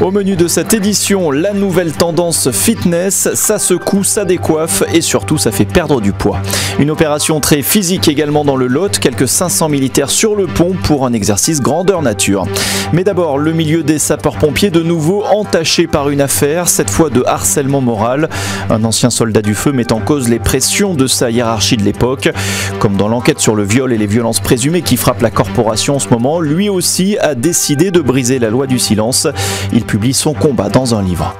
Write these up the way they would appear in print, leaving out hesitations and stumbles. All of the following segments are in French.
Au menu de cette édition, la nouvelle tendance fitness, ça secoue, ça décoiffe et surtout ça fait perdre du poids. Une opération très physique également dans le Lot, quelques 500 militaires sur le pont pour un exercice grandeur nature. Mais d'abord, le milieu des sapeurs-pompiers de nouveau entaché par une affaire, cette fois de harcèlement moral. Un ancien soldat du feu met en cause les pressions de sa hiérarchie de l'époque. Comme dans l'enquête sur le viol et les violences présumées qui frappent la corporation en ce moment, lui aussi a décidé de briser la loi du silence. Il publie son combat dans un livre.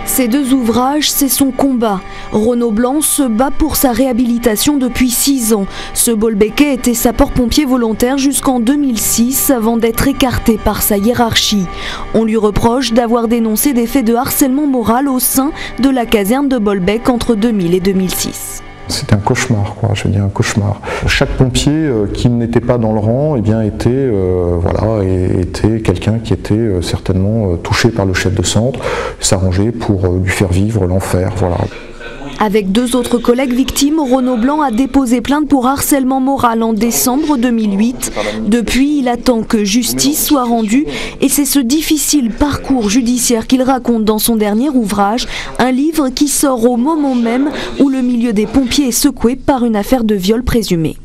Ces deux ouvrages, c'est son combat. Renaud Blanc se bat pour sa réhabilitation depuis 6 ans. Ce Bolbecquais était sapeur-pompier volontaire jusqu'en 2006 avant d'être écarté par sa hiérarchie. On lui reproche d'avoir dénoncé des faits de harcèlement moral au sein de la caserne de Bolbec entre 2000 et 2006. C'était un cauchemar, quoi. Je veux dire un cauchemar. Chaque pompier qui n'était pas dans le rang, était quelqu'un qui était certainement touché par le chef de centre, s'arrangeait pour lui faire vivre l'enfer, voilà. Avec 2 autres collègues victimes, Renaud Blanc a déposé plainte pour harcèlement moral en décembre 2008. Depuis, il attend que justice soit rendue et c'est ce difficile parcours judiciaire qu'il raconte dans son dernier ouvrage, un livre qui sort au moment même où le milieu des pompiers est secoué par une affaire de viol présumé.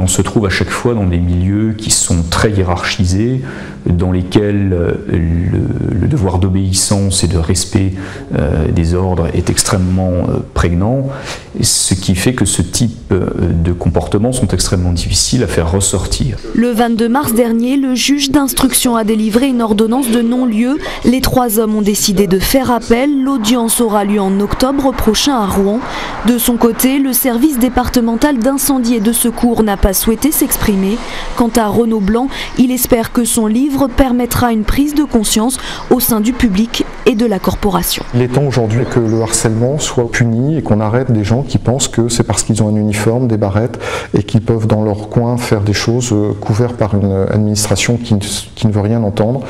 On se trouve à chaque fois dans des milieux qui sont très hiérarchisés, dans lesquels le devoir d'obéissance et de respect des ordres est extrêmement prégnant, ce qui fait que ce type de comportements sont extrêmement difficiles à faire ressortir. Le 22 mars dernier, le juge d'instruction a délivré une ordonnance de non-lieu. Les 3 hommes ont décidé de faire appel. L'audience aura lieu en octobre prochain à Rouen. De son côté, le service départemental d'incendie et de secours n'a pas souhaité s'exprimer. Quant à Renaud Blanc, il espère que son livre permettra une prise de conscience au sein du public et de la corporation. Il est temps aujourd'hui que le harcèlement soit puni et qu'on arrête des gens qui pensent que c'est parce qu'ils ont un uniforme, des barrettes et qu'ils peuvent dans leur coin faire des choses couvertes par une administration qui ne veut rien entendre.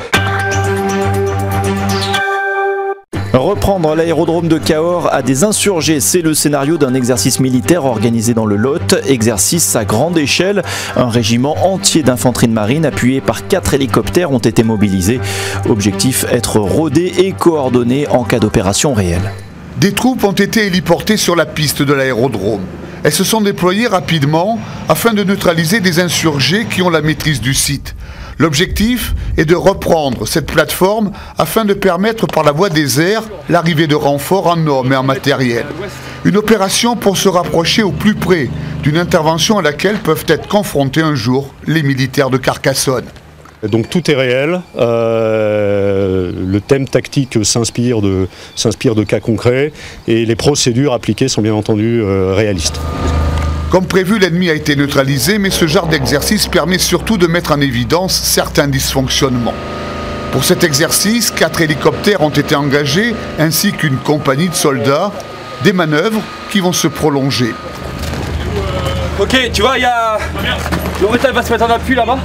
Reprendre l'aérodrome de Cahors à des insurgés, c'est le scénario d'un exercice militaire organisé dans le Lot. Exercice à grande échelle. Un régiment entier d'infanterie de marine appuyé par 4 hélicoptères ont été mobilisés. Objectif, être rodés et coordonnés en cas d'opération réelle. Des troupes ont été héliportées sur la piste de l'aérodrome. Elles se sont déployées rapidement afin de neutraliser des insurgés qui ont la maîtrise du site. L'objectif est de reprendre cette plateforme afin de permettre par la voie des airs l'arrivée de renforts en hommes et en matériel. Une opération pour se rapprocher au plus près d'une intervention à laquelle peuvent être confrontés un jour les militaires de Carcassonne. Donc tout est réel, le thème tactique s'inspire de cas concrets et les procédures appliquées sont bien entendu réalistes. Comme prévu, l'ennemi a été neutralisé, mais ce genre d'exercice permet surtout de mettre en évidence certains dysfonctionnements. Pour cet exercice, 4 hélicoptères ont été engagés, ainsi qu'une compagnie de soldats, des manœuvres qui vont se prolonger. Ok, tu vois, le métal va se mettre en appui là-bas.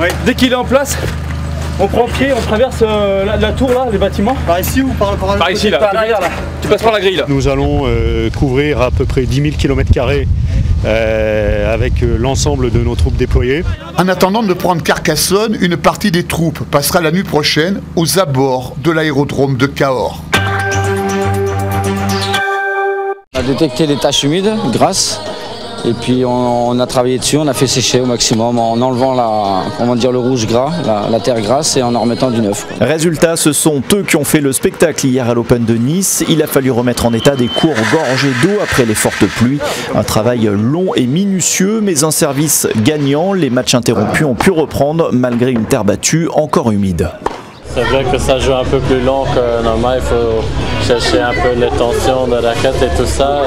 Oui. Dès qu'il est en place, on prend pied, on traverse la tour là, les bâtiments. Par ici ou par là? Par ici là, derrière là. Tu passes par la grille là. Nous allons couvrir à peu près 10 000 km² avec l'ensemble de nos troupes déployées. En attendant de prendre Carcassonne, une partie des troupes passera la nuit prochaine aux abords de l'aérodrome de Cahors. On a détecté des taches humides, grasses, et puis on a travaillé dessus, on a fait sécher au maximum en enlevant le rouge gras, la terre grasse et en remettant du neuf. Résultat, ce sont eux qui ont fait le spectacle hier à l'Open de Nice. Il a fallu remettre en état des cours gorgés d'eau après les fortes pluies. Un travail long et minutieux, mais un service gagnant. Les matchs interrompus ont pu reprendre malgré une terre battue encore humide. C'est vrai que ça joue un peu plus long que normal, il faut chercher un peu les tensions de raquette et tout ça.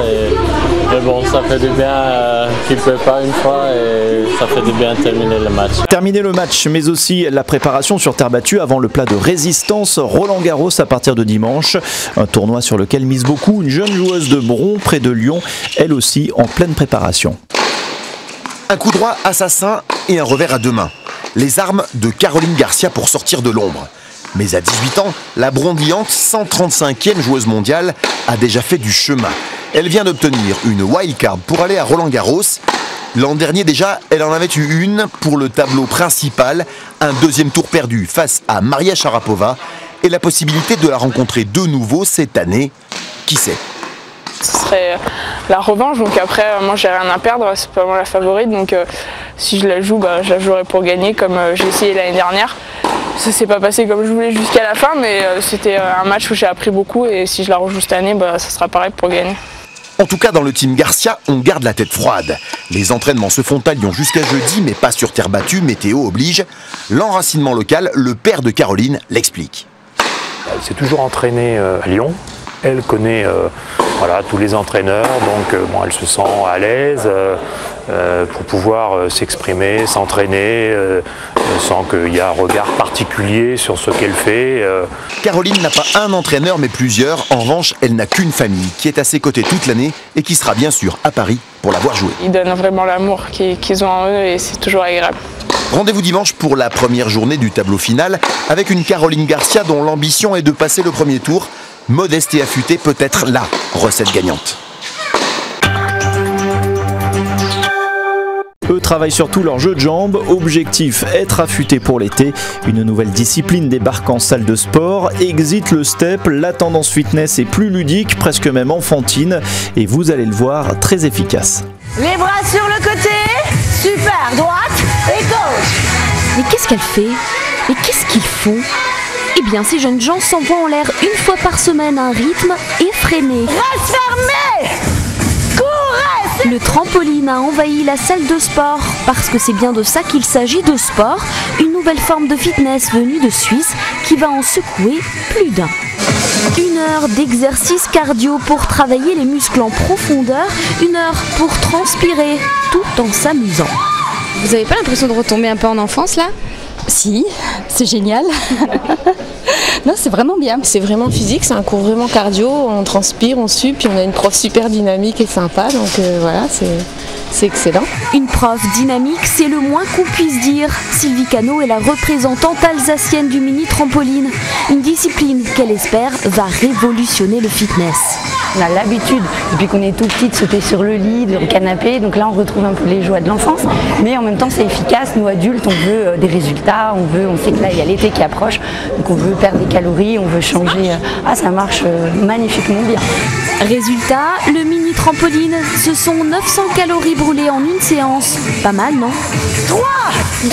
Mais bon, ça fait du bien qu'il ne pleut pas une fois et ça fait du bien de terminer le match. Terminer le match, mais aussi la préparation sur terre battue avant le plat de résistance Roland Garros à partir de dimanche. Un tournoi sur lequel mise beaucoup une jeune joueuse de Bron près de Lyon, elle aussi en pleine préparation. Un coup droit assassin et un revers à 2 mains. Les armes de Caroline Garcia pour sortir de l'ombre. Mais à 18 ans, la brondillante 135e joueuse mondiale a déjà fait du chemin. Elle vient d'obtenir une wildcard pour aller à Roland Garros. L'an dernier déjà, elle en avait eu une pour le tableau principal, un 2e tour perdu face à Maria Sharapova. et la possibilité de la rencontrer de nouveau cette année, qui sait? Ce serait la revanche, donc après moi j'ai rien à perdre, c'est pas moi la favorite, donc si je la joue, je la jouerai pour gagner comme j'ai essayé l'année dernière. Ça s'est pas passé comme je voulais jusqu'à la fin, mais c'était un match où j'ai appris beaucoup et si je la rejoue cette année, ça sera pareil pour gagner. En tout cas, dans le team Garcia, on garde la tête froide. Les entraînements se font à Lyon jusqu'à jeudi, mais pas sur terre battue, météo oblige. L'enracinement local, le père de Caroline l'explique. Elle s'est toujours entraînée à Lyon. Elle connaît tous les entraîneurs, donc elle se sent à l'aise pour pouvoir s'exprimer, s'entraîner, sans qu'il y ait un regard particulier sur ce qu'elle fait. Caroline n'a pas un entraîneur, mais plusieurs. En revanche, elle n'a qu'une famille qui est à ses côtés toute l'année et qui sera bien sûr à Paris pour la voir jouer. Ils donnent vraiment l'amour qu'ils ont en eux et c'est toujours agréable. Rendez-vous dimanche pour la première journée du tableau final avec une Caroline Garcia dont l'ambition est de passer le premier tour. Modeste et affûtée peut être la recette gagnante. Eux travaillent surtout leur jeu de jambes. Objectif, être affûté pour l'été. Une nouvelle discipline débarque en salle de sport. Exit le step. La tendance fitness est plus ludique, presque même enfantine. Et vous allez le voir, très efficace. Les bras sur le côté. Super. Droite et gauche. Mais qu'est-ce qu'elle fait? Et qu'est-ce qu'ils font? Eh bien, ces jeunes gens s'envoient en l'air une fois par semaine à un rythme effréné. Reste fermé! Courez! Le trampoline a envahi la salle de sport, parce que c'est bien de ça qu'il s'agit, de sport, une nouvelle forme de fitness venue de Suisse qui va en secouer plus d'un. 1 heure d'exercice cardio pour travailler les muscles en profondeur, 1 heure pour transpirer, tout en s'amusant. Vous n'avez pas l'impression de retomber un peu en enfance là? Si, c'est génial. Non, c'est vraiment bien. C'est vraiment physique, c'est un cours vraiment cardio, on transpire, on sue, puis on a une prof super dynamique et sympa, donc voilà, c'est excellent. Une prof dynamique, c'est le moins qu'on puisse dire. Sylvie Cano est la représentante alsacienne du mini-trampoline, une discipline qu'elle espère va révolutionner le fitness. On a l'habitude, depuis qu'on est tout petit, de sauter sur le lit, le canapé, donc là on retrouve un peu les joies de l'enfance, mais en même temps c'est efficace. Nous adultes, on veut des résultats, on sait que là il y a l'été qui approche, donc on veut perdre des calories, on veut changer. Ça marche magnifiquement bien. Résultat, le mini-trampoline, ce sont 900 calories brûlées en une séance. Pas mal, non? 3, 2,